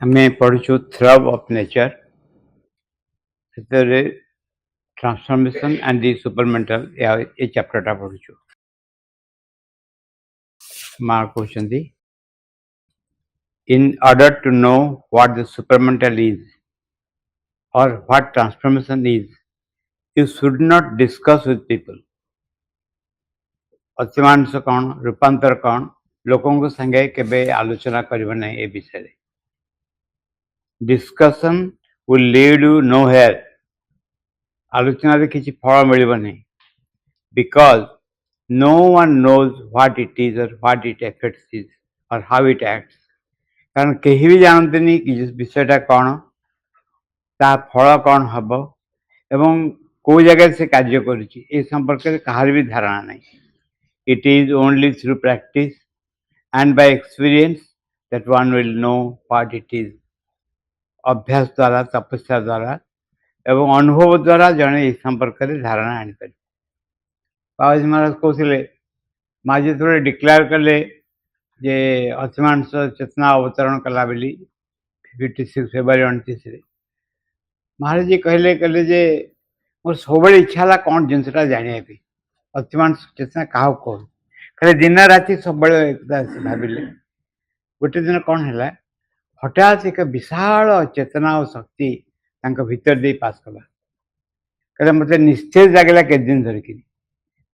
ଆମେ ପଢୁଛୁ Throb of nature, ସେଥିରେ transformation and the supermental ଏ ଚାପ୍ଟରଟା ପଢୁଛୁ। ମା କହୁଛନ୍ତି, in order to know what the supermental is or what transformation is, you should not discuss with people. ଅତିମାନସ କ'ଣ, ରୂପାନ୍ତର କ'ଣ, ଲୋକଙ୍କ ସାଙ୍ଗେ କେବେ ଆଲୋଚନା କରିବ ନାହିଁ ଏ ବିଷୟରେ। Discussion will lead you nowhere. ଆଲୋଚନାରେ କିଛି ଫଳ ମିଳିବ ନାହିଁ। Because no one knows what it is or what it affects is or how it acts. କାରଣ କେହି ବି ଜାଣନ୍ତିନି କି ବିଷୟଟା କ'ଣ, ତା ଫଳ କ'ଣ ହବ ଏବଂ କେଉଁ ଜାଗାରେ ସେ କାର୍ଯ୍ୟ କରୁଛି ଏ ସମ୍ପର୍କରେ କାହାର ବି ଧାରଣା ନାହିଁ। It is only through practice and by experience that one will know what it is. ଅଭ୍ୟାସ ଦ୍ୱାରା, ତପସ୍ୟା ଦ୍ୱାରା ଏବଂ ଅନୁଭବ ଦ୍ୱାରା ଜଣେ ଏ ସମ୍ପର୍କରେ ଧାରଣା ଆଣିପାରିବ। ବାବାଜୀ ମହାରାଜ କହୁଥିଲେ, ମା ଯେତେବେଳେ ଡିକ୍ଲେୟାର କଲେ ଯେ ଅତିମାନସ ଚେତନା ଅବତରଣ କଲା ବୋଲି 56 ଫେବୃଆରୀ 29ରେ, ମହାରାଜ କହିଲେ ଯେ ମୋର ସବୁବେଳେ ଇଚ୍ଛା ହେଲା କ'ଣ ଜିନିଷଟା ଜାଣିବା ପାଇଁ, ଅତିମାନସ ଚେତନା କାହାକୁ କହୁ। ଖାଲି ଦିନ ରାତି ସବୁବେଳେ ଭାବିଲେ। ଗୋଟେ ଦିନ କ'ଣ ହେଲା, ହଠାତ୍ ଏକ ବିଶାଳ ଚେତନା ଓ ଶକ୍ତି ତାଙ୍କ ଭିତର ଦେଇ ପାସ୍ କଲା। କହିଲେ ମୋତେ ନିଶ୍ଚୟ ଲାଗିଲା କେତେ ଦିନ ଧରିକିରି।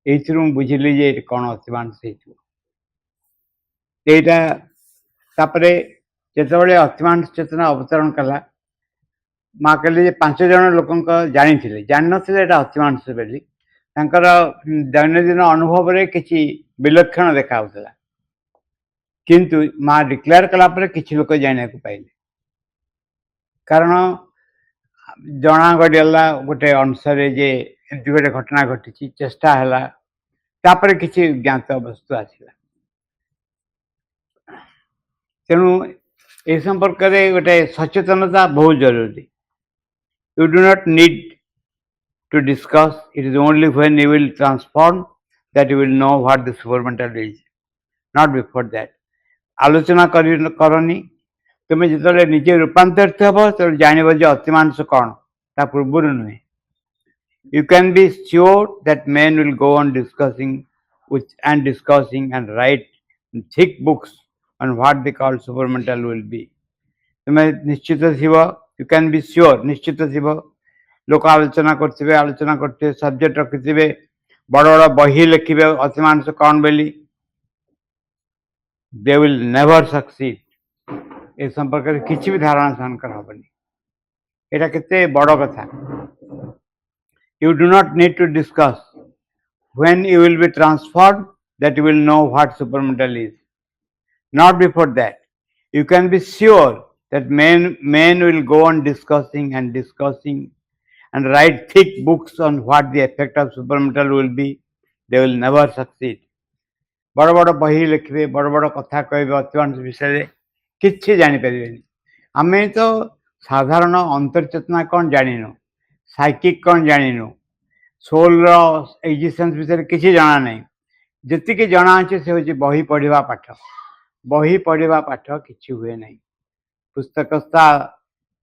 ଏଇଥିରୁ ମୁଁ ବୁଝିଲି ଯେ ଏଠି କ'ଣ ଅତିମାନସ ହେଇଥିବ। ଏଇଟା ତାପରେ ଯେତେବେଳେ ଅତିମାନସ ଚେତନା ଅବତରଣ କଲା, ମା କହିଲେ ଯେ 5 ଜଣ ଲୋକଙ୍କ ଜାଣିଥିଲେ, ଜାଣିନଥିଲେ ଏଇଟା ଅତିମାନସ ବୋଲି। ତାଙ୍କର ଦୈନନ୍ଦିନ ଅନୁଭବରେ କିଛି ବିଲକ୍ଷଣ ଦେଖାଯାଉଥିଲା, କିନ୍ତୁ ମା ଡିକ୍ଲେୟାର କଲା ପରେ କିଛି ଲୋକ ଜାଣିବାକୁ ପାଇଲେ। କାରଣ ଜଣା ଗଡ଼ିଗଲା ଗୋଟେ ଅନୁସାରେ ଯେ ଏମିତି ଗୋଟେ ଘଟଣା ଘଟିଛି, ଚେଷ୍ଟା ହେଲା, ତାପରେ କିଛି ଜ୍ଞାତ ବସ୍ତୁ ଆସିଲା। ତେଣୁ ଏ ସମ୍ପର୍କରେ ଗୋଟେ ସଚେତନତା ବହୁତ ଜରୁରୀ। You do not need to discuss. It is only when you will transform that you will know what the supermental is, not before that. ଆଲୋଚନା କରନି, ତୁମେ ଯେତେବେଳେ ନିଜେ ରୂପାନ୍ତରିତ ହେବ ସେତେବେଳେ ଜାଣିବ ଯେ ଅତିମାନସ କ'ଣ, ତା ପୂର୍ବରୁ ନୁହେଁ। You can be sure that men will go on discussing and write thick books on what they call supermental will be. ତୁମେ ନିଶ୍ଚିତ ଥିବ, you can be sure, ନିଶ୍ଚିତ ଥିବ, ଲୋକ ଆଲୋଚନା କରୁଥିବେ, ସବଜେକ୍ଟ ରଖିଥିବେ, ବଡ଼ ବଡ଼ ବହି ଲେଖିବେ ଅତିମାନସ କ'ଣ ବୋଲି। They will never succeed. ଏ ସମ୍ପର୍କରେ କିଛି ବି ଧାରଣା ସେମାନଙ୍କର ହେବନି। ଏଇଟା କେତେ ବଡ଼ କଥା। You do not need to discuss. When you will be transformed, that you will know what supermental is. Not before that. You can be sure that men will go on discussing and write thick books on what the effect of supermental will be. They will never succeed. ବଡ଼ ବଡ଼ ବହି ଲେଖିବେ, ବଡ଼ ବଡ଼ କଥା କହିବେ ଅତିମାନସ ବିଷୟରେ, କିଛି ଜାଣିପାରିବେନି। ଆମେ ତ ସାଧାରଣ ଅନ୍ତର୍ଚେତନା କ'ଣ ଜାଣିନୁ, ସାଇକିକ୍ କ'ଣ ଜାଣିନୁ, ସୋଲର ଏକ୍ଜିଷ୍ଟେନ୍ସ ବିଷୟରେ କିଛି ଜଣା ନାହିଁ। ଯେତିକି ଜଣା ଅଛି ସେ ହେଉଛି ବହି ପଢ଼ିବା ପାଠ। ବହି ପଢ଼ିବା ପାଠ କିଛି ହୁଏ ନାହିଁ। ପୁସ୍ତକସ୍ଥା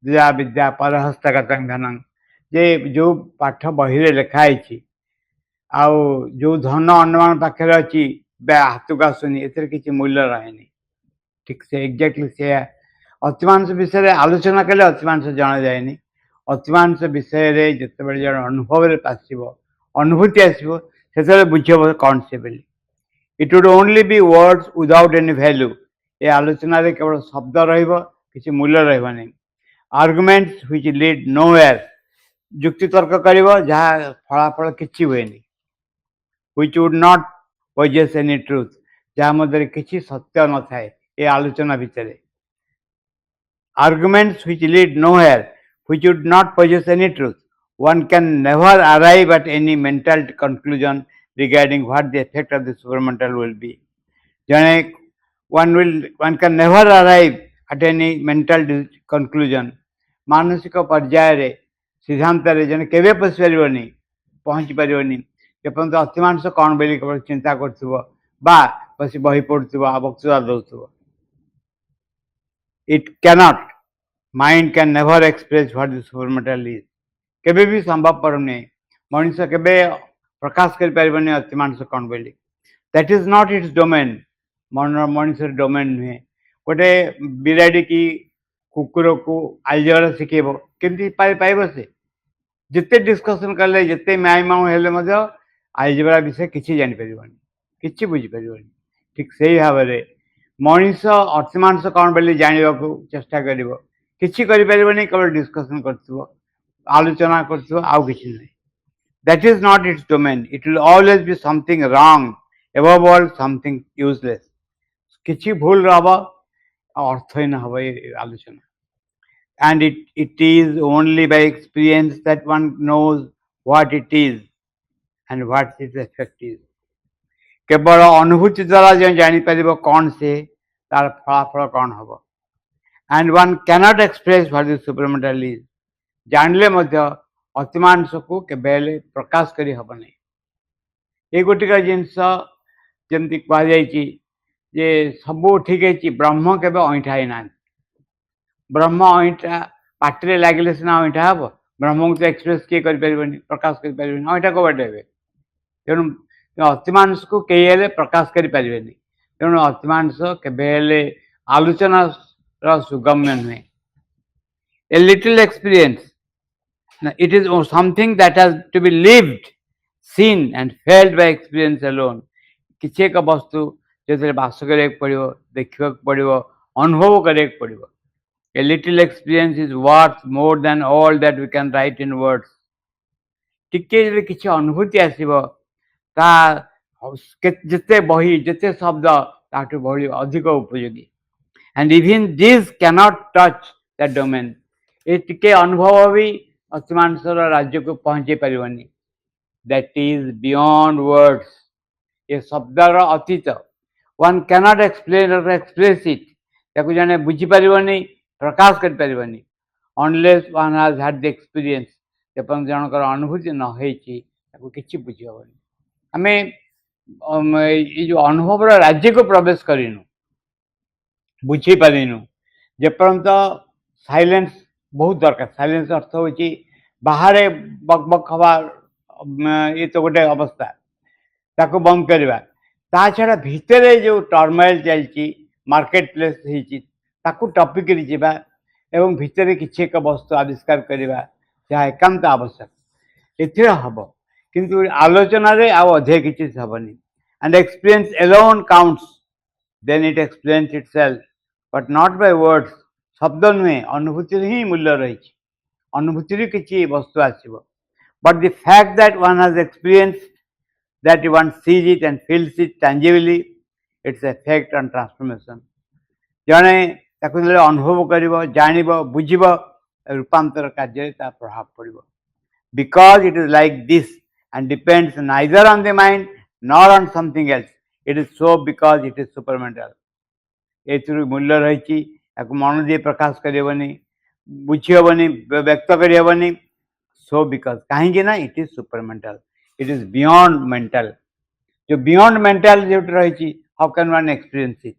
ଦିଆ ବିଦ୍ୟା ପରହସ୍ତଗତଂ ଧନଂ, ଯେ ଯେଉଁ ପାଠ ବହିରେ ଲେଖା ହେଇଛି ଆଉ ଯେଉଁ ଧନ ଅନ୍ୟମାନଙ୍କ ପାଖରେ ଅଛି ହାତକୁ ଆସୁନି, ଏଥିରେ କିଛି ମୂଲ୍ୟ ରହେନି। ଠିକ୍ ସେ ଏକ୍ଜାକ୍ଟଲି ସେୟା। ଅତିମାନସ ବିଷୟରେ ଆଲୋଚନା କଲେ ଅତିମାନସ ଜଣାଯାଏନି। ଅତିମାନସ ବିଷୟରେ ଯେତେବେଳେ ଜଣେ ଅନୁଭବରେ ଆସିବ, ଅନୁଭୂତି ଆସିବ, ସେତେବେଳେ ବୁଝିବ କ'ଣ ସେ ବୋଲି। It would only be words without any value. ଏ ଆଲୋଚନାରେ କେବଳ ଶବ୍ଦ ରହିବ, କିଛି ମୂଲ୍ୟ ରହିବ ନାହିଁ। Arguments which lead nowhere. ଯୁକ୍ତିତର୍କ କରିବ, ଯାହା ଫଳାଫଳ କିଛି ହୁଏନି। Which would not possess any truth. ଯାହା ମଧ୍ୟରେ କିଛି ସତ୍ୟ ନଥାଏ ଏ ଆଲୋଚନା ଭିତରେ। Arguments which lead nowhere, which would not possess any truth. One can never arrive at any mental conclusion regarding what the effect of the supermental will be. One can never arrive at any mental conclusion. ମାନସିକ ପର୍ଯ୍ୟାୟରେ ସିଦ୍ଧାନ୍ତରେ ଜଣେ କେବେ ପହଞ୍ଚି ପାରିବନି ଯେପର୍ଯ୍ୟନ୍ତ ଅତିମାନସ କ'ଣ ବୋଲି କେବଳ ଚିନ୍ତା କରୁଥିବ ବା ବସି ବହି ପଢ଼ୁଥିବ, ବକ୍ତୃତା ଦେଉଥିବ। It cannot. Mind can never express what the supernatural is. केबे भी संभव पर नहीं मनीष केबे प्रकाश कर पारिबनी अति मानस कौन बोली that is not its domain मन मनीष डोमेन नुहे गोटे बिराड़ी की कुकुर को आलजेब्रा शिखेब केमती पाइब से जिते डिस्कसन कले जिते म्याई माऊ हेले मध्य आलजेब्रा विषय किसी जानि परिबनी किसी बुझी परिबनी ठीक सही भाव में मनीष अति मानस कौन बोली जानवा को चेष्टा करिवो किसी करि परिबनी केवल डिस्कसन करथिबो आलोचना करथिबो आउ किछि नै that is not its domain it will always be something wrong above all something useless किछि भूल रहबो अर्थहीन हबो आलोचना and it is only by experience that one knows what it is and what its effect is केवल अनुभूति द्वारा जो जानि परिबो कोन से तार फलाफल कोन हबो and one cannot express what the supernatural is जानले मध्य अतिमांस को केबेले प्रकाश करी हब नहीं ये गोटिका जिनस जमती कह जाइए जे सबू ठीक है ब्रह्म केबे अईठा ही ना ब्रह्म अईठा पाटिरे लगिले सिना अईठा हब ब्रह्म को तो एक्सप्रेस किए कर परिबनी प्रकाश कर परिबनी अईठा को बाटे तेणु अतिमांस को कई हेले प्रकाश करि परिबेनी तेणु अतिमांस केबेले आलोचना सुगम्य नुहे a little experience. Now, it is something that has to be lived, seen and felt by experience alone. किसी एक वस्तु जैसे बास करे पड़िबो देखिबा पड़िबो अनुभव करे पड़िबो a little experience is worth more than all that we can write in words. टिके जे किसी अनुभूति आसीबो ता जिते बही जिते शब्द ताठु बही अधिक उपयोगी and even this cannot touch that domain. ये टिके अनुभव भी अतिमानसर राज्य को पहुंचे परिबनी दैट इज बियॉन्ड वर्ड्स ये शब्दर अतीत one cannot explain or express it ताको जाने बुझी परिबनी प्रकाश कर परिबनी unless one has had the experience जपन जनकर अनुभूति न होईची ताको किछि बुझी होबनी हमें ये जो अनुभव राज्य को प्रवेश करिनु बुझी पारिनु जेपर्यंत साइलेंस बहुत दरकार साइलेंस अर्थ हो बाहर बकबक हवा ये तो गोटे अवस्था ताको बंद करवा ता छड़ा भितर जो टर्माइल चलती मार्केट प्लेस ताको टपिक जीवा एवं भितर किसी एक वस्तु आविष्कार करवा जहाँ एकांत आवश्यक एथिरे हम किंतु आलोचना रे आउ अधिक किसी हेनी and experience alone counts then it explains itself but not by words शब्द नुहे अनुभूति ही मूल्य रही अनुभूति किसी वस्तु आसो but the fact that one has experience that one sees it and feels it tangibly its effect on transformation जड़े अनुभव कर जान बुझब रूपांतर कार्य प्रभाव पड़ because it is like this and depends neither on the mind nor on something else it is so because it is supermental ए मूल्य रही मन दिए प्रकाश करनी बुझी हेनी व्यक्त करनी सो बिकॉज कहीं ना it is supermental it is beyond mental जो बियॉन्ड मेंटल जो रही how can one experience it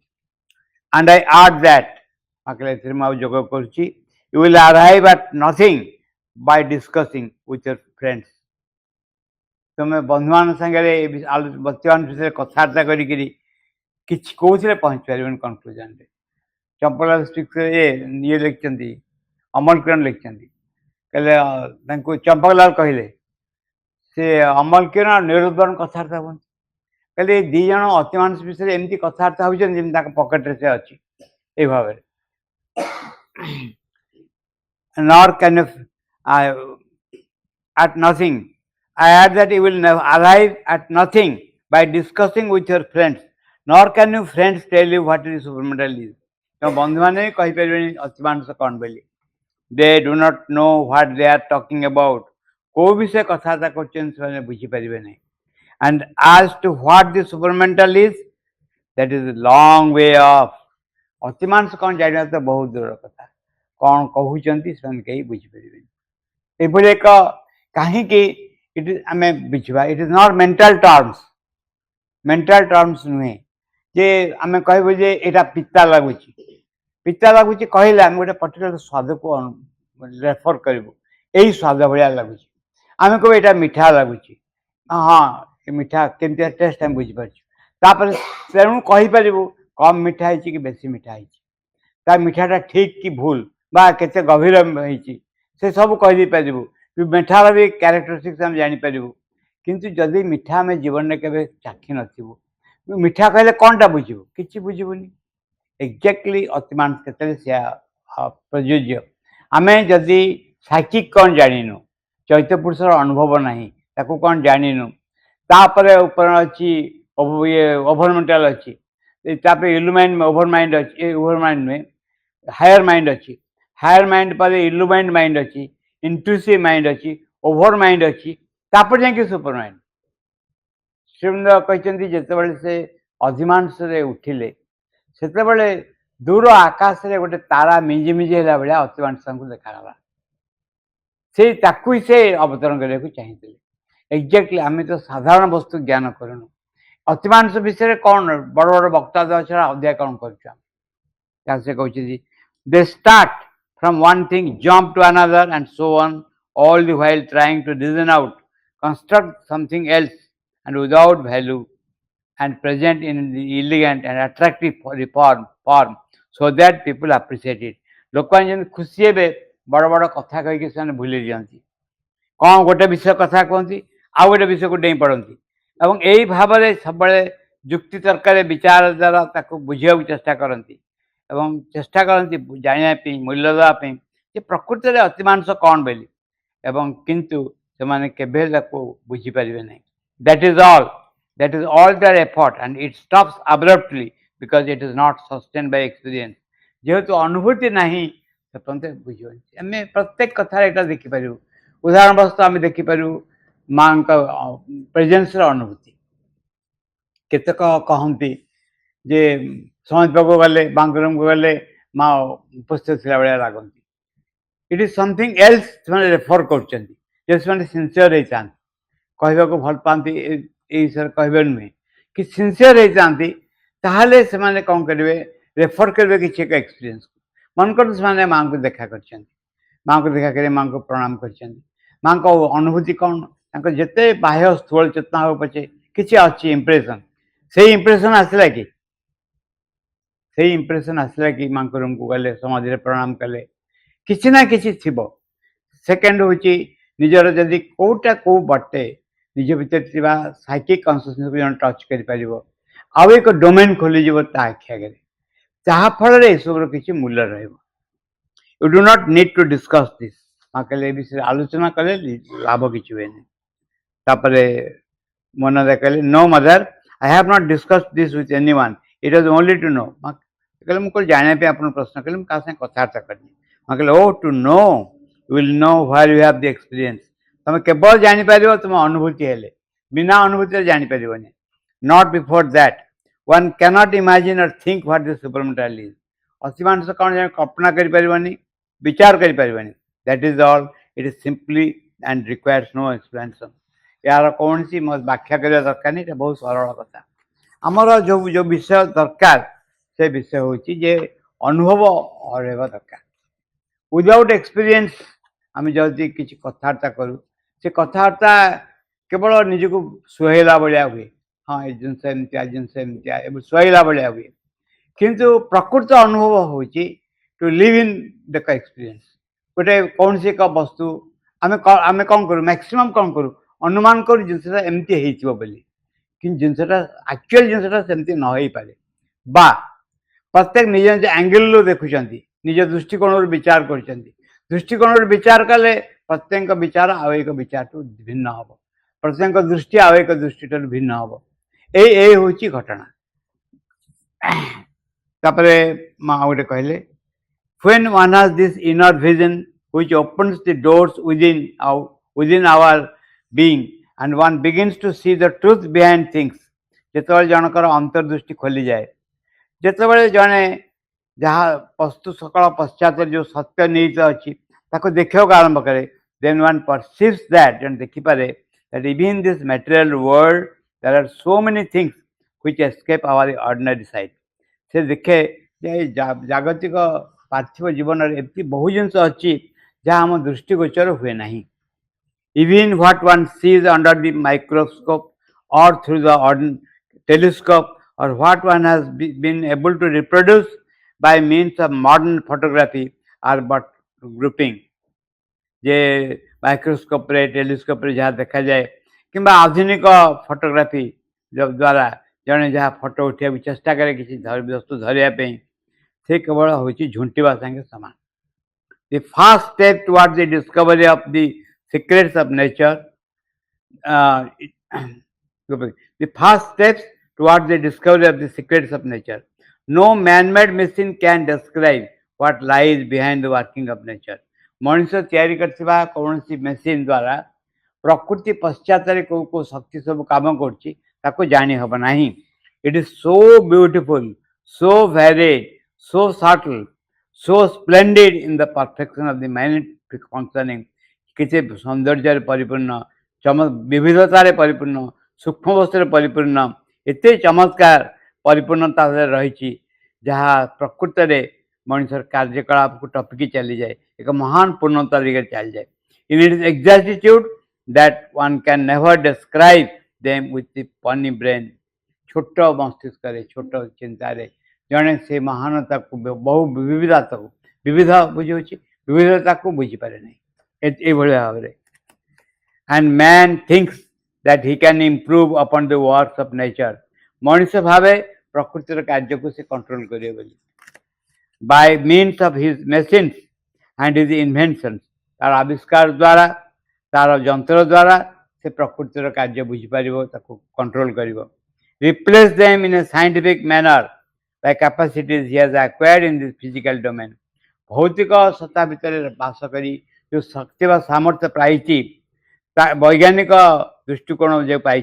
and I आड दैट जोग कर you will arrive at nothing by discussing with your friends तुम बंधु मान संगे बच्चन विषय कथबार्ता कौन पहुँच पार कनक्लूजन चंपला ये लिखते अमल किरण लिखते कहले चंपकलाल कहले से अमल किरण निरुद्धन कथबार्ता हूँ कहले दीज अतिमानस विषय एमती कथबार्ता होती पकेट से अच्छी ये भाव nor can at nothing I add that you will never arrive at nothing by discussing with your friends, nor can your friends tell you what is supernatural is. तो बंधु माने कहि परिबेनी अतिमानस कौन बोली they do not know what they are talking about को विषय कथाता question से बुझी परिबे नहीं and as to what the supernatural is that is a long way off अतिमानस कौन जानिया तो बहुत दूर कथा कौन कहउचंती से कहीं बुझी परिबे एभले एक काहे कि इट इज आम बुझा it is not mental terms नुहे जे आम कहबो जे एटा पिता लगुची पिता लगुच कहले आम गोटे पर्टिकुलर स्वाद को रेफर करूँ यही स्वाद भाया लगुच आम कह यहाँ मिठा लगुच हाँ मिठा केमती टेस्ट आम बुझीपार तेणु कहीपर कम मिठा है कि बेसी मिठा है मिठाटा ठीक कि भूल बा केते गभीर होती से सब कहीदे पारू मिठार भी क्यारेक्टरिस्टिक्स आम जापर किंतु जदि मिठा आम जीवन में केवे चाखी नथु मिठा कहले कौनटा बुझू कि बुझुनी एक्जाक्टली अतिमांस के प्रযোज्य आम जदि साइकिक कौन जाणीनु चैत्य पुरुषर अनुभव नहीं ताकू कौन जाणीनु तापर ऊपर अच्छी ये ओभरमेंटाल अच्छी इल्यूमाइन ओभर माइंड अच्छी ओभर माइंड में हायर माइंड अच्छी हायर माइंड पर इल्यूमाइंड माइंड अच्छी इंट्रूसिव माइंड अच्छी ओभर माइंड अच्छी तापर जाके सुपर माइंड श्रीमंद कहते जिते से अधिमांस उठिले से दूर आकाश रे गोटे तारा मिंजी मिंजी है भाया अतिमांस को देखागला से ताकू से अवतरण करने चाहिए एक्जाक्टली आम तो साधारण वस्तु ज्ञान करूँ अतिमांस विषय कौन बड़ बड़ वक्ता छड़ा अध्याय कौन कर कहते they start from one thing jump to another and so on all the while trying to reason out construct something else and without value and present in the elegant and attractive form so that people appreciate it. लोक खुशी हे बड़ बड़ कथा कहीकि भूली जाती कौन गोटे विषय कथा कहती आउ गोटे विषय को डेई पड़ती और यही भाव में सब जुक्ति तर्क विचार द्वारा बुझा चेष्टा करती चेष्टा करती जानापी मूल्य देवाई प्रकृति में अतिमांस कौन बोली एवं किंतु से केवे बुझीपारे ना that is all their effort and it stops abruptly because it is not sustained by experience जेहेतु अनुभूति नहीं बुझे आम प्रत्येक कथा यहाँ देखिपर उदाहरण वस्तु आम देखिपर माँ प्रेजेन्स अनुभूति केतक कहती जे समझ को गले बांकुरम को गले माँ उपस्थित थी भाया लगती इट इज समथिंग एल्स से रेफर कर सिंसियर होता कहवा को भल पाती ये कहे नुहे कि सिंसियर होती ताहले से कौन करेंगे रेफर करेंगे किसी एक एक्सपीरियंस को मनकर से माँ को देखा कर माँ को देखा कर माँ को प्रणाम कर माँ को अनुभूति कौन जिते बाह्य स्थूल चेतना हो पचे किसी अच्छी इम्प्रेशन से इम्प्रेशन आसला कि माँ को रूम को गले समाधि प्रणाम कले किसी ना किसी थी सेकेंड हूँ निजर जदि कौटा कौ बटे निज भर साइकिक कन्सियसनेस को जन टच कर एक डोमेन खोलीज आखि आगे जहाँफल सब किसी मूल्य रु do not need to discuss this माँ कहले विषय आलोचना कले लाभ किसी हुए तापर मन दे कहले no mother I have not discussed this with anyone it was only to no माँ कहले मुझे जानापी आप प्रश्न कले क्या साथ कथबार्ता करनी माँ कहले ओ to know you will know where you have the experience तुम केवल जापर तुम अनुभूति हेले बिना अनुभूति जापर not before that one cannot imagine or think what the supermental is अतिमांस कौन कल्पना करें विचार करें that is all it is simply and requires no explanation यार कौन सी व्याख्या करने दरकार नहीं बहुत सरल कथा आमर जो जो विषय दरकार से विषय हूँ अनुभव रहा दरकार विदाउट एक्सपीरियंस आम जदि किसी कथबार्ता करूँ से कथबार्ता केवल निजक सुहेला भाया हुए हाँ ये जिनस एमती सुहेला भाया हुए किंतु प्रकृत अनुभव हूँ to live in the experience गोटे कौन सी एक वस्तु आम आम कौन करूँ मैक्सिमम कौन करूँ अनुमान करूँ जिनसा एमती बोली कि जिनसा एक्चुअल जिनसा सेमती न हो पारे बा प्रत्येक निज निज एंगल देखुं निज दृष्टिकोण विचार कर दृष्टिकोण विचार कले प्रत्येक विचार आउ एक विचार टू भिन्न हम प्रत्येक दृष्टि आउ एक दृष्टि भिन्न हम ये हूँ घटना तापर माँ गोटे कहले when one has this inner vision which opens the doors within our being and one begins to see the truth behind things जिते जनकर अंतर्दृष्टि खोली जाए जिते जड़े जहाँ वस्तु सकल पश्चात जो सत्य निहित अच्छी देखा आरंभ करे देन वन परसीव्स दैट जन देखिपारे that even in this material world there are so many things which escape our ordinary sight से देखे जे जागतिक पार्थिव जीवन एमती बहु जिनस अच्छी जहाँ आम दृष्टिगोचर हुए ना. Even what one sees under the microscope or through the telescope, or what one has been able to reproduce by means of modern photography are but grouping. J microscope रे टेलीस्कोप रे जहाँ देखा जाए कि आधुनिक फोटोग्राफी द्वारा जड़े जहाँ फोटो उठा चेष्टा करे किसी वस्तु धरने से केवल हूँ झुंटिवा संगे सामान. The first step towards the discovery of the secrets of nature, the first steps towards the discovery of the secrets of nature. No man-made machine can describe what lies behind the working of nature. मनुष्य तैयारी करथिबा कोनोसी machine द्वारा प्रकृति पश्चात को को शक्ति सब काम करछि ताको जानि हबो नाही. It is so beautiful, so varied, so subtle, so splendid in the perfection of the minute functioning. किसी सौंदर्य परिपूर्ण विविधतार परिपूर्ण सूक्ष्म वस्तु परिपूर्ण एत चमत्कार परिपूर्णता रही जहाँ प्रकृत में मनुष्य कार्यकलाप को टपिकी चली जाए एक महान पूर्णता दिखे चल जाए. In it is एग्जैक्टिट्यूड that one can never describe them with the funny brain. छोट मस्तिष्क छोट चिंतार जड़े से महानता को बहु विविधता को विविध बुझे विविधता को बुझीपारे ना भाव में. And man thinks that he can improve upon the works of nature. मनुष्य भावे प्रकृतिर कार्य को से कंट्रोल करें by means of his machines and his inventions. तार आविष्कार द्वारा तार जंत्र द्वारा से प्रकृतिर कार्य बुझीपार कंट्रोल कर. Replace them in a scientific manner by capacities he has acquired in this physical domain. भौतिक सत्ता भितर बास करी जो शक्ति व सामर्थ्य पाई वैज्ञानिक दृष्टिकोण जो पाई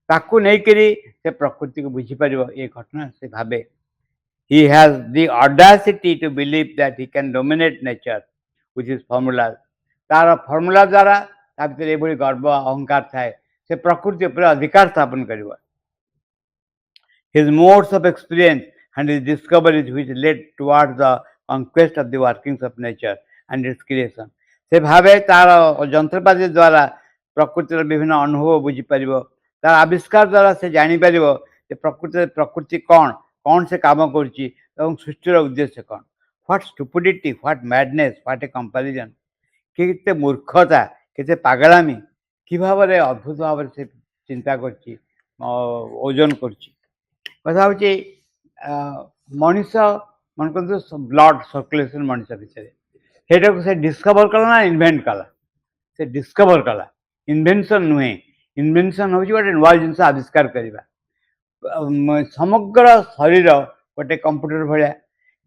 ताकू नहीं करी से प्रकृति को बुझीपार ये घटना से भावे. He has the audacity to believe that he can dominate nature with his formulas. तार फॉर्मूला द्वारा ताभितर एभली गर्व अहंकार थाए से प्रकृति उपर अधिकार स्थापन करिवो. His modes of experience and his discoveries which led towards the conquest of the workings of nature and its creation. से भावे तार जंत्रपाति द्वारा प्रकृतिर विभिन्न अनुभव बुझी पारिबो. तार आविष्कार द्वारा से जानी पारिबो जे प्रकृति कौन से काम करुच्ची सृष्टिर उद्देश्य कौन. What stupidity, what madness, what A comparison. केते मूर्खता, केते पागलामी कि भाव में अद्भुत भाव से चिंता करची ओजन करची. कथा हूँ मनुष्य मन कर ब्लड सर्कुलेशन मनुष्य भितर से डिस्कवर कला ना इन्वेंट कला. से डिस्कवर कला इन्वेंशन नुहे. इन्वेंशन हूँ गोटे नुआ जिन आविष्कार करवा. समग्र शरीर गोटे कंप्यूटर भाया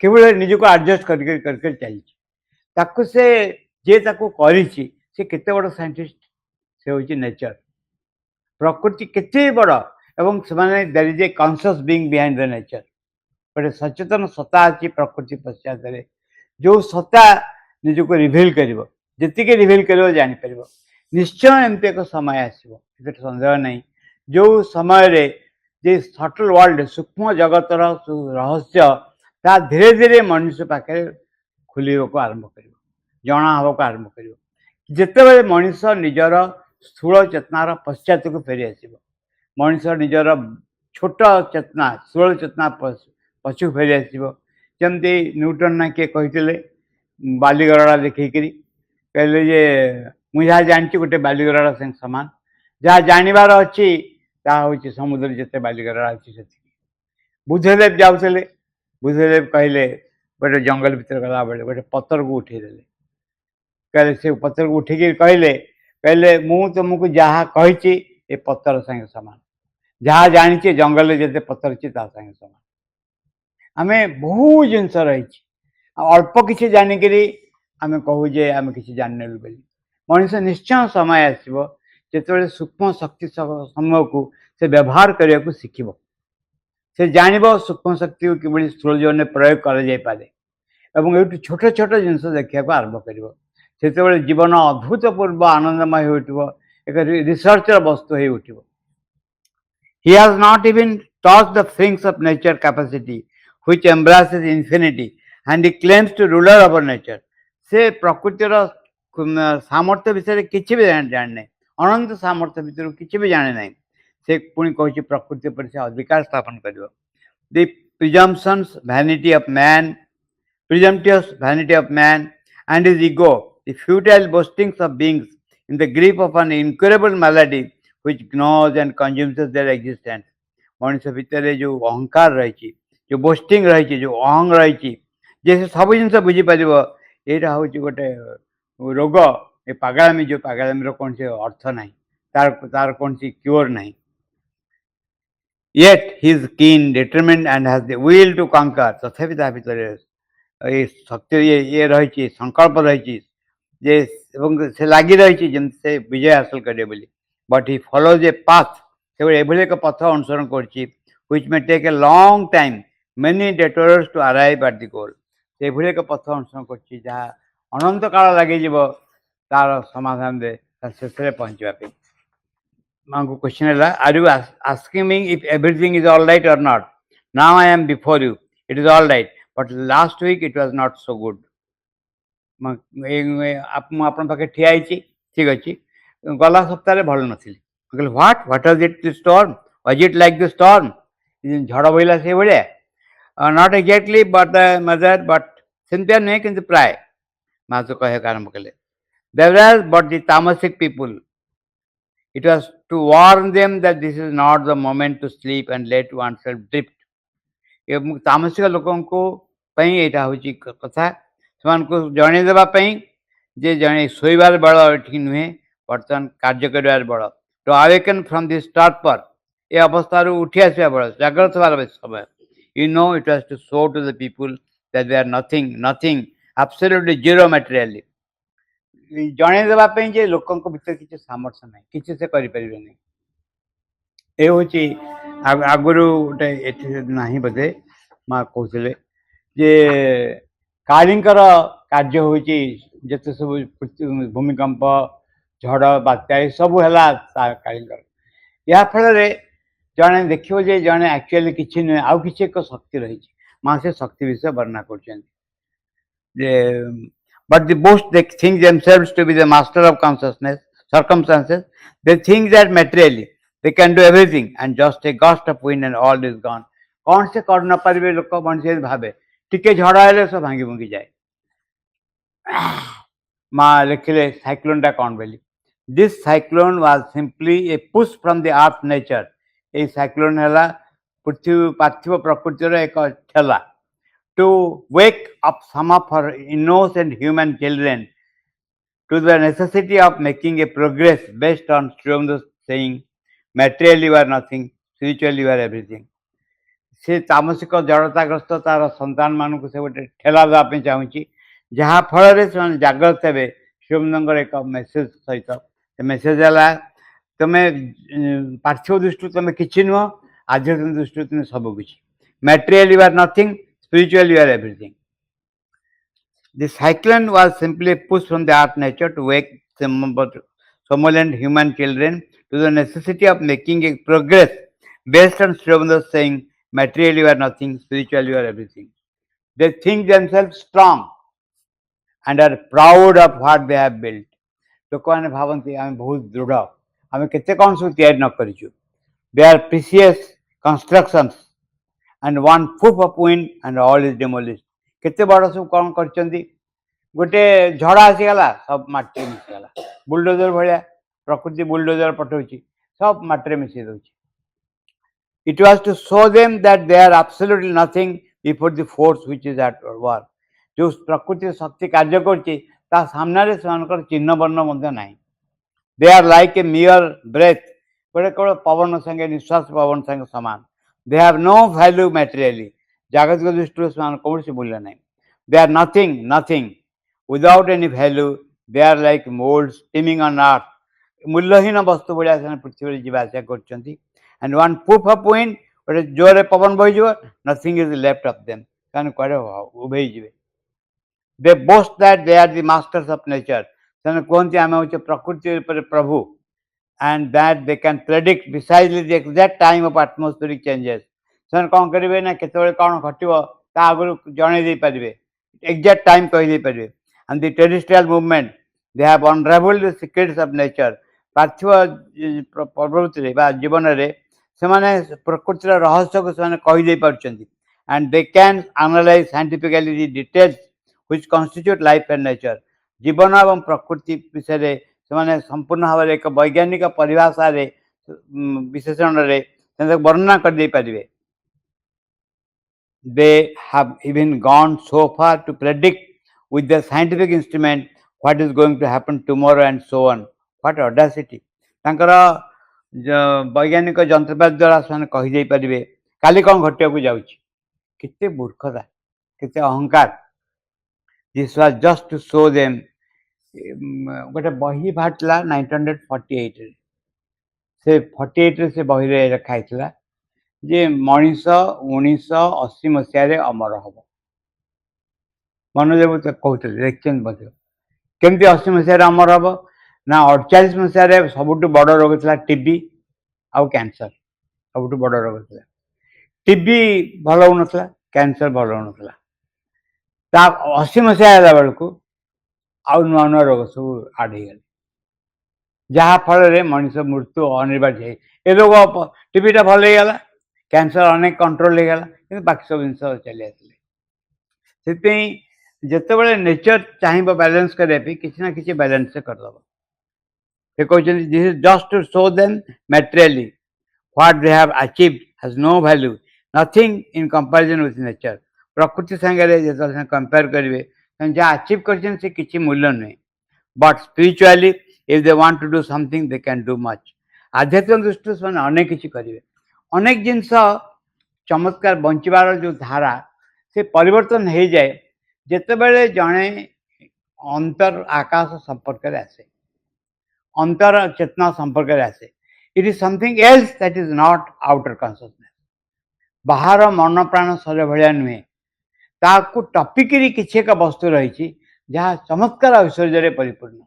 केवल निजक आडजस्ट कर चलती से जे से केते बड़ साइंटिस्ट से हूँ नेचर. प्रकृति केते बड़ एवं से there is a conscious being behind the nature. गोटे सचेतन सत्ता अच्छी प्रकृति पश्चात जो सत्ता निजक रिभिल कर जी रिभिल कर जापर. निश्चय एमती एक समय आसो सन्देह नहीं जो समय जे सटल वर्ल्ड सूक्ष्म जगतर रहस्य ता धीरे धीरे मनुष्य पाखे खुल को आरंभ कर जना हवा को आरंभ कर. जिते मनुष्य निजर स्थूल चेतनार पश्चात को फेरी आस. मनुष्य निजर छोट चेतना स्थूल चेतना पछू फेरी आस. जमती न्यूटन ना किए कही बालीगरड़ा देखिकी कहले जे मुझे जहाँ जानी गोटे बालीगरड़ा संग सामान जहाँ जानवर अच्छी हूँ समुद्र जिते बालीगरड़ा अच्छी से. बुद्धदेव जाऊे बुद्धदेव कहले गोटे जंगल भीतर गला बेले गोटे पत्थर को उठेदेले. कहले से पत्थर को उठिक कहले कहले मु तुमको जहाँ कही ए पत्थर संगे सामान. जहाँ जानी जंगल जिते पत्थर अच्छी संगे सामान. आम बहु जिनस रही अल्प किसी जानिक आम कहू जे आम कि जाननेलु बोली. मनुष्य निश्चय समय आसो जिते सूक्ष्म शक्ति समूह को से व्यवहार करने को शिखब. से जान सूक्ष्म शक्ति को कि स्थूल जीवन में प्रयोग कर छोट छोट जिनस देखा आरंभ कर. जीवन अभूतपूर्व आनंदमय हो एक रिसर्चर वस्तु हो उठो. He has not even touched the things of nature capacity which embraces infinity, and he claims to ruler over nature. से प्रकृतिर सामर्थ्य विषय किसी भी जाने अनंत सामर्थ्य भितर किसी भी जाने ना से पुणी कहूँ प्रकृति पर से अधिकार स्थापन कर the presumptions vanity of man presumptuous vanity of man and his ego, the futile boastings of beings in the grip of an incurable malady which gnaws and consumes their existence. मनुष्य भितर जो अहंकार रही जो बोस्टिंग रही जो अहंग रही जे सब जिन बुझीपर यहाँ हूँ गोटे रोग ये पागलामी जो पागलामी कौन से अर्थ ना तार तार कौन सी क्योर ना yet he is keen determined and has the will to conquer तथापि ता भितर ये शक्ति ये रही संकल्प रही जे से लगी रही जमी से विजय हासिल करे बोली but he follows a path से एक पथ अनुसरण कर which may take a long time many detours to arrive at the goal से एक पथ अनुसरण कर जहाँ अनंत काल लगे तार समाधान दे शेष पहुँचापी मांगो क्वेश्चन है are you asking me if everything is all right or not now I am before you it is all right but last week it was not so good आपन पाखे ठिया ठीक अच्छे गला सप्ताह भल नी what what was it the storm was it like the storm झड़ बोला से भाया not exactly but mother but सेमतिया नुहे कि प्राय माँ तो कहे आरम्भ कले देवराज बट द तामसिक people it was to warn them that this is not the moment to sleep and let oneself drift. ये तामसिक लोकों को यहाँ हूँ कथा से जन देवाई जे जड़े शोबार बल ठीक नुहे बर्तमान कार्य कर बल to awaken from this torpor ये अवस्था उठी आसवा बल जाग्रत हमार समय you know it was to show to the people that they are nothing nothing absolutely zero materially जन देवाई जे लोक भर किसी सामर्थ्य ना कि से करें ये हूँ आगुरी गोटे ना बोधे माँ कहते जे कालींकर कार्य हूँ जिते सब भूमिकंप झड़ बात्या सब है कालींकर या फल जड़े देखो जे जड़े एक्चुअली किसी नुहे आउ कि एक शक्ति रही माँ से शक्ति विषय वर्णना कर but the boast they think themselves to be the master of consciousness circumstances they think that materially they can do everything and just a gust of wind and all is gone कौन से कर न पारे लोक मनुष्य भावे टिके झड़ आए सब भांगी भुंगी जाए माँ लिखिले साइक्लोन टा कौन बोली this cyclone was simply A push from the earth nature ये साइक्लोन है पृथ्वी पार्थिव प्रकृतिर एक ठेला to wake up some of her innocent human children to the necessity of making a progress based on Srim's saying, materially you are nothing, spiritually you are everything. से तामसिक जड़ताग्रस्त तार संतान मान को से गोटे ठेला देवाई चाहूँगी जहाँ फल से जाग्रत हे शिवनंदर एक मेसेज सहित मेसेज है तुम्हें पार्थिव दृष्टि तुम्हें किसी नुह आध्यात्मिक दृष्टि तुम्हें सबकि materially you are nothing spiritually you are everything. The cyclone was simply a push from the earth nature to wake somnolent human children to the necessity of making a progress based on Srivanda's saying, materially you are nothing, spiritually you are everything. They think themselves strong and are proud of what they have built. लोक मैंने भावती आम बहुत दृढ़ आम केते कौन सब या न कर they are precious constructions and one proof of wind and all is demolished केते बड़ सब कौन कर गोटे झड़ आसीगला सब माटी मिसीगला बुलडोजर भाया प्रकृति बुलडोजर पठाऊँगी सब माटी मिसई दे it was to show them that they are absolutely nothing before the force which is at war जो प्रकृति शक्ति कार्य करछि ता सामने से चिन्ह वर्ण ना they are like a mere breath गोटे केवल पवन संगे निश्वास पवन संगे समान they have no value materially जागतिक दृष्टि कौन से मूल्य ना they are nothing nothing without any value they are like mould steaming on earth मूल्यहीन वस्तु भाया पृथ्वी जावासा कर एंड वन प्रूफ ऑफ विंड गोटे जोरे पवन बहीज nothing is left of them कारण कड़े उभे जी they boast that they are the masters of nature से कहते आम हूँ प्रकृति प्रभु and that they can predict precisely the exact time of atmospheric changes ସେମାନେ କ'ଣ କରିବେ ନା କେତେବେଳେ କ'ଣ ଘଟିବ ତା ଆଗରୁ ଜଣେଇ ଦେଇପାରିବେ, ଏକ୍ଜାକ୍ଟ ଟାଇମ୍ କହିଦେଇପାରିବେ। And the terrestrial movement they have unravelled the secrets of nature. ପାର୍ଥିବ ପ୍ରବୃତ୍ତିରେ ବା ଜୀବନରେ ସେମାନେ ପ୍ରକୃତିର ରହସ୍ୟକୁ ସେମାନେ କହିଦେଇ ପାରୁଛନ୍ତି। And they can analyse scientifically the details which constitute life and nature. ଜୀବନ ଏବଂ ପ୍ରକୃତି ବିଷୟରେ ସେମାନେ ସମ୍ପୂର୍ଣ୍ଣ ଭାବରେ ଏକ ବୈଜ୍ଞାନିକ ପରିଭାଷାରେ ବିଶେଷଣରେ ସେମାନେ ବର୍ଣ୍ଣନା କରିଦେଇପାରିବେ। They have even gone so far to predict with their scientific instrument what is going to happen tomorrow and so on. What audacity! ତାଙ୍କର ବୈଜ୍ଞାନିକ ଯନ୍ତ୍ରପାତି ଦ୍ୱାରା ସେମାନେ କହିଦେଇପାରିବେ କାଲି କ'ଣ ଘଟିବାକୁ ଯାଉଛି। କେତେ ମୂର୍ଖତା, କେତେ ଅହଙ୍କାର। This was just to show them। ଗୋଟେ ବହି ବାହାରିଥିଲା 1948ରେ। ସେ 48ରେ ସେ ବହିରେ ଲେଖା ହେଇଥିଲା ଯେ ମଣିଷ 1980 ମସିହାରେ ଅମର ହବ। ମନୋଜ ବାବୁ କହୁଥିଲେ, ଦେଖିଛନ୍ତି ମଧ୍ୟ କେମିତି 80 ମସିହାରେ ଅମର ହବ ନା 48 ମସିହାରେ ସବୁଠୁ ବଡ଼ ରୋଗ ଥିଲା ଟିବି ଆଉ କ୍ୟାନ୍ସର। ସବୁଠୁ ବଡ଼ ରୋଗ ଥିଲା ଟିବି, ଭଲ ହେଉନଥିଲା, କ୍ୟାନ୍ସର ଭଲ ହେଉନଥିଲା। ତା 80 ମସିହା ହେଲା ବେଳକୁ ଆଉ ନୂଆ ନୂଆ ରୋଗ ସବୁ ଆଡ଼ ହେଇଗଲେ, ଯାହାଫଳରେ ମଣିଷ ମୃତ୍ୟୁ ଅନିବାର୍ଯ୍ୟ ହେଇ ଏ ରୋଗ ଟିବିଟା ଭଲ ହେଇଗଲା, କ୍ୟାନ୍ସର ଅନେକ କଣ୍ଟ୍ରୋଲ ହେଇଗଲା, କିନ୍ତୁ ବାକି ସବୁ ଜିନିଷ ଚାଲି ଆସିଲେ। ସେଥିପାଇଁ ଯେତେବେଳେ ନେଚର ଚାହିଁବ ବାଲାନ୍ସ କରିବା ପାଇଁ କିଛି ନା କିଛି ବାଲାନ୍ସ ସେ କରିଦେବ। ସେ କହିଛନ୍ତି this is just to show them materially what they have achieved has no value, nothing in comparison with nature. ପ୍ରକୃତି ସାଙ୍ଗରେ ଯେତେବେଳେ ସେମାନେ କମ୍ପେୟାର କରିବେ ସେମାନେ ଯାହା ଆଚିଭ୍ କରିଛନ୍ତି ସେ କିଛି ମୂଲ୍ୟ ନୁହେଁ। But spiritually if they want to do something they can do much. ଆଧ୍ୟାତ୍ମିକ ଦୃଷ୍ଟିରୁ ସେମାନେ ଅନେକ କିଛି କରିବେ। ଅନେକ ଜିନିଷ ଚମତ୍କାର ବଞ୍ଚିବାର ଯେଉଁ ଧାରା ସେ ପରିବର୍ତ୍ତନ ହେଇଯାଏ ଯେତେବେଳେ ଜଣେ ଅନ୍ତର ଆକାଶ ସମ୍ପର୍କରେ ଆସେ, ଅନ୍ତର ଚେତନା ସମ୍ପର୍କରେ ଆସେ। It is something else that is not outer consciousness. ବାହାର ମନ ପ୍ରାଣ ଶରୀର ଭଳିଆ ନୁହେଁ, ତାକୁ ଟପିକିରି କିଛି ଏକ ବସ୍ତୁ ରହିଛି ଯାହା ଚମତ୍କାର ଐଶ୍ୱର୍ଯ୍ୟରେ ପରିପୂର୍ଣ୍ଣ।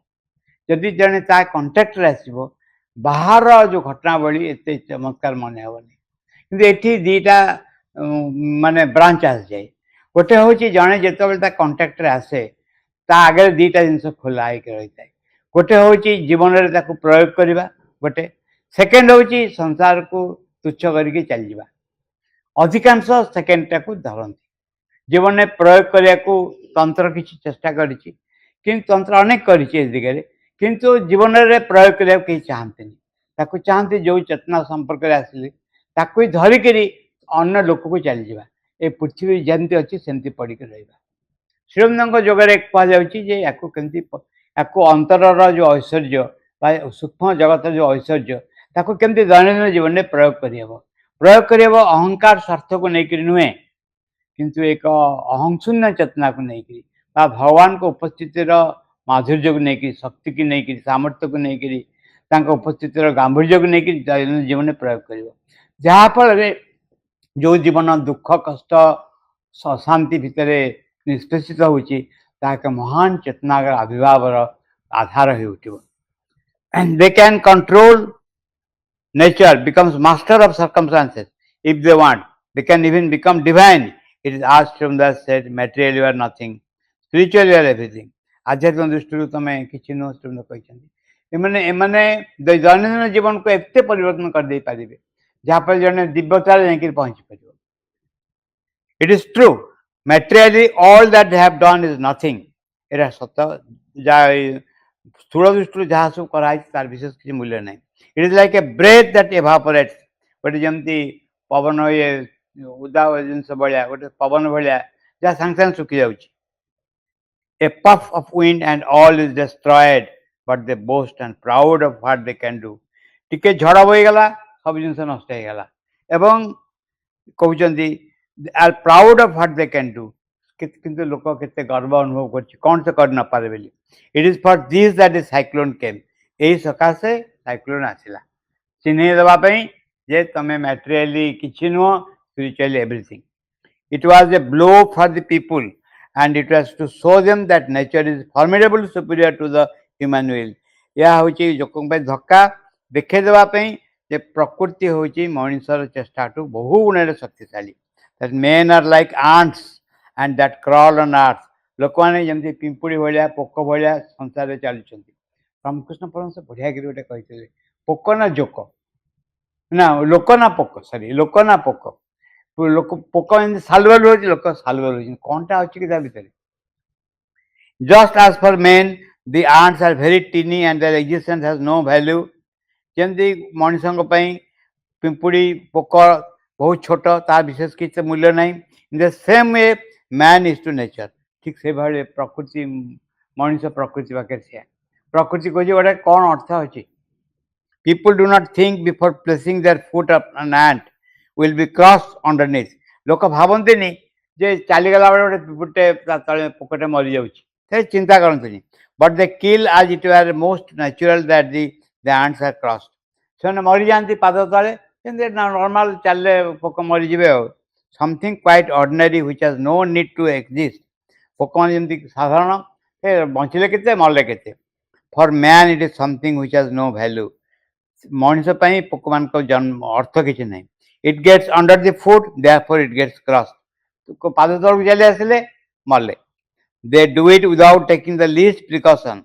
ଯଦି ଜଣେ ତା କଣ୍ଟାକ୍ଟରେ ଆସିବ ବାହାର ଯେଉଁ ଘଟଣାବଳୀ ଏତେ ଚମତ୍କାର ମନେ ହେବନି। କିନ୍ତୁ ଏଠି ଦୁଇଟା ମାନେ ବ୍ରାଞ୍ଚ ଆସିଯାଏ। ଗୋଟେ ହେଉଛି ଜଣେ ଯେତେବେଳେ ତା କଣ୍ଟାକ୍ଟରେ ଆସେ ତା ଆଗରେ ଦୁଇଟା ଜିନିଷ ଖୋଲା ହେଇକି ରହିଥାଏ। ଗୋଟେ ହେଉଛି ଜୀବନରେ ତାକୁ ପ୍ରୟୋଗ କରିବା, ଗୋଟେ ସେକେଣ୍ଡ ହେଉଛି ସଂସାରକୁ ତୁଚ୍ଛ କରିକି ଚାଲିଯିବା। ଅଧିକାଂଶ ସେକେଣ୍ଡଟାକୁ ଧରନ୍ତି। ଜୀବନରେ ପ୍ରୟୋଗ କରିବାକୁ ତନ୍ତ୍ର କିଛି ଚେଷ୍ଟା କରିଛି, କିନ୍ତୁ ତନ୍ତ୍ର ଅନେକ କରିଛି ଏ ଦିଗରେ, କିନ୍ତୁ ଜୀବନରେ ପ୍ରୟୋଗ କରିବାକୁ କେହି ଚାହାନ୍ତିନି। ତାକୁ ଚାହାନ୍ତି ଯେଉଁ ଚେତନା ସମ୍ପର୍କରେ ଆସିଲେ ତାକୁ ହିଁ ଧରିକିରି ଅନ୍ୟ ଲୋକକୁ ଚାଲିଯିବା। ଏ ପୃଥିବୀ ଯେମିତି ଅଛି ସେମିତି ପଡ଼ିକି ରହିବା। ଶ୍ରୀଅରବିନ୍ଦଙ୍କ ଯୋଗରେ କୁହାଯାଉଛି ଯେ ୟାକୁ କେମିତି ୟାକୁ ଅନ୍ତରର ଯେଉଁ ଐଶ୍ୱର୍ଯ୍ୟ ବା ସୂକ୍ଷ୍ମ ଜଗତର ଯେଉଁ ଐଶ୍ୱର୍ଯ୍ୟ ତାକୁ କେମିତି ଦୈନନ୍ଦିନ ଜୀବନରେ ପ୍ରୟୋଗ କରିହେବ। ପ୍ରୟୋଗ କରିହେବ ଅହଙ୍କାର ସ୍ୱାର୍ଥକୁ ନେଇକରି ନୁହେଁ, କିନ୍ତୁ ଏକ ଅହଂଶୂନ୍ୟ ଚେତନାକୁ ନେଇକରି ବା ଭଗବାନଙ୍କ ଉପସ୍ଥିତିର ମାଧୁର୍ଯ୍ୟକୁ ନେଇକରି, ଶକ୍ତିକୁ ନେଇକରି, ସାମର୍ଥ୍ୟକୁ ନେଇକରି, ତାଙ୍କ ଉପସ୍ଥିତିର ଗାମ୍ଭୀର୍ଯ୍ୟକୁ ନେଇକରି ଦୈନନ୍ଦିନ ଜୀବନରେ ପ୍ରୟୋଗ କରିବ। ଯାହାଫଳରେ ଯେଉଁ ଜୀବନ ଦୁଃଖ କଷ୍ଟ ଅଶାନ୍ତି ଭିତରେ ନିଷ୍ପେଷିତ ହେଉଛି ତାହା ଏକ ମହାନ ଚେତନାର ଆବିର୍ଭାବର ଆଧାର ହୋଇ ଉଠିବ। And they can control nature, becomes master of circumstances if they want. They can even become divine. It is asked from that said, material you are nothing, spiritual you are everything. ଆଧ୍ୟାତ୍ମିକ ଦୃଷ୍ଟିରୁ ତମେ କିଛି ନୁହଁ ଶ୍ରୀମନ୍ଦ କହିଛନ୍ତି। ଏମାନେ ଦୈନନ୍ଦିନ ଜୀବନକୁ ଏତେ ପରିବର୍ତ୍ତନ କରିଦେଇ ପାରିବେ ଯାହାଫଳରେ ଜଣେ ଦିବ୍ୟତାରେ ଯାଇକି ପହଞ୍ଚି ପାରିବ। It is true, materially all that they have done is nothing. ଏଇଟା ସତ, ଯାହା ସ୍ଥୂଳ ଦୃଷ୍ଟିରୁ ଯାହା ସବୁ କରାହେଇଛି ତାର ବିଶେଷ କିଛି ମୂଲ୍ୟ ନାହିଁ। It is like a breath that evaporates. ଗୋଟେ ଯେମିତି ପବନ ଉଦା ଜିନିଷ ଭଳିଆ, ଗୋଟେ ପବନ ଭଳିଆ ଯାହା ସାଙ୍ଗେ ସାଙ୍ଗେ ଶୁଖି ଯାଉଛି। A puff of wind and all is destroyed, but they boast and proud of what they can do. ଟିକେ ଝଡ଼ ବହିଗଲା ସବୁ ଜିନିଷ ନଷ୍ଟ ହେଇଗଲା ଏବଂ କହୁଛନ୍ତି are proud of what they can do. କିନ୍ତୁ ଲୋକ କେତେ ଗର୍ବ ଅନୁଭବ କରୁଛି କ'ଣ ସେ କରି ନପାରେ ବୋଲି। It is for this that the cyclone came. ଏହି ସକାଶେ ସାଇକ୍ଲୋନ୍ ଆସିଲା ଚିହ୍ନେଇ ଦେବା ପାଇଁ ଯେ ତମେ ମ୍ୟାଟେରିଆଲି କିଛି ନୁହଁ, spiritually everything. It was a blow for the people and it was to show them that nature is formidable superior to the human will. ଏହା ହେଉଛି ଲୋକଙ୍କ ପାଇଁ ଧକ୍କା ଦେଖେଇ ଦେବା ପାଇଁ जे प्रकृति होची मनुष्यर चेष्टाठू बहु गुण शक्तिशाली that men are like ants and that crawl on earth लोक मैंने जमी पिंपुड़ी भाया पोक भाया संसार चलुं रामकृष्ण परमहंस बढ़िया कि गोटे कही पोक ना जोक ना लोक ना पोक सॉरी लोक ना पोक लोक पोक सालुआल हो लोक सालुआल हो कौन टा अच्छी कि भितर just as for men the ants are very teeny and their existence has no value जमती मनुष्यों पिंपुड़ी पोक बहुत छोट तार विशेष किसी मूल्य ना in the same way man is to nature ठीक से भाई प्रकृति मनुष्य प्रकृति पाखे से प्रकृति कहे गोटे कौन अर्थ अच्छी people do not think before placing their foot up an ant will be crossed underneath लोक भावती जे चलीगला बेले गोटे तले पोकटे मरी जाऊँगी चिंता करते but they kill as it were most natural that the ants are crossed से मरी जाती पाद तले नॉर्मल चलने पोक मरीजे something quite ordinary which has no need to exist पोक मैंने जमी साधारण बंचले के मरले के for man it is something which has no value मनुष्य पोक मान जन्म अर्थ किसी ना it gets under the foot therefore it gets crossed पाद तल चली आसिले मरले they do it without taking the least precaution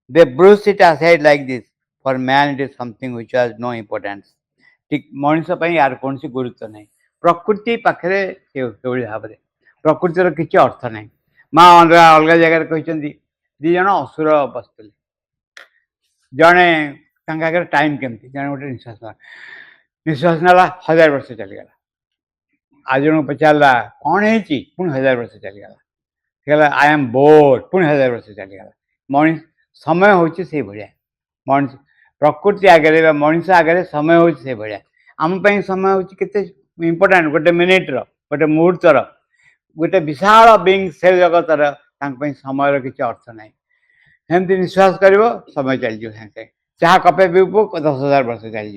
they brush it aside like this for man it is something which has no importance ठीक मनुष्य यार कौन सी गुरुत्व नहीं प्रकृति पाखे भाव में प्रकृतिर किसी अर्थ नहीं माँ अलग जगह कहते दीज असुर बसते जड़े टाइम केमती जड़े गोटे निश्वास नाला 1000 वर्ष चलीगला आज जन पचारा कौन है पुणी 1000 वर्ष चलीगला आई एम बोर्ड पुणी 1000 वर्ष चलीगला मनीष समय हूँ से भाया मनुष्य प्रकृति आगे मनुष्य आगे समय हूँ से भाया आम समय हूँ के इम्पोर्टाट गोटे मिनिट्र गोटे मुहूर्तर गोटे विशाल बींग से जगतर समय किसी अर्थ ना एमती निश्वास कर समय चल सागे चाह कपे पीबू 10,000 वर्ष चल